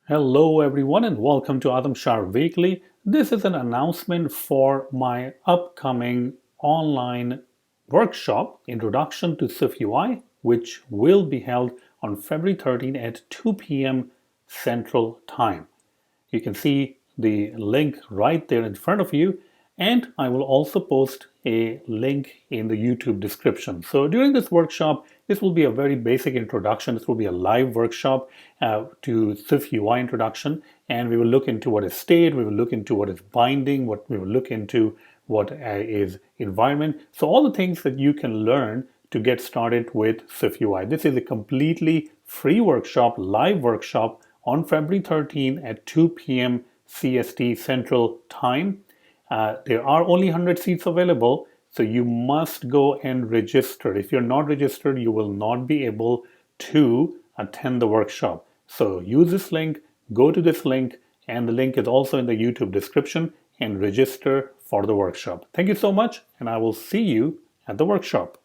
Hello, everyone, and welcome to Adam Shar Weekly. This is an announcement for my upcoming online workshop, Introduction to SwiftUI, which will be held on February 13 at 2 p.m. Central Time. You can see the link right there in front of you, and I will also post a link in the YouTube description. So during this workshop, this will be a very basic introduction. This will be a live workshop to SwiftUI introduction, and we will look into what is state, we will look into what is binding, we will look into what is environment. So all the things that you can learn to get started with SwiftUI. This is a completely free workshop, live workshop on February 13 at 2 p.m. CST Central Time. There are only 100 seats available, so you must go and register. If you're not registered, you will not be able to attend the workshop. So use this link, go to this link, and the link is also in the YouTube description, and register for the workshop. Thank you so much, and I will see you at the workshop.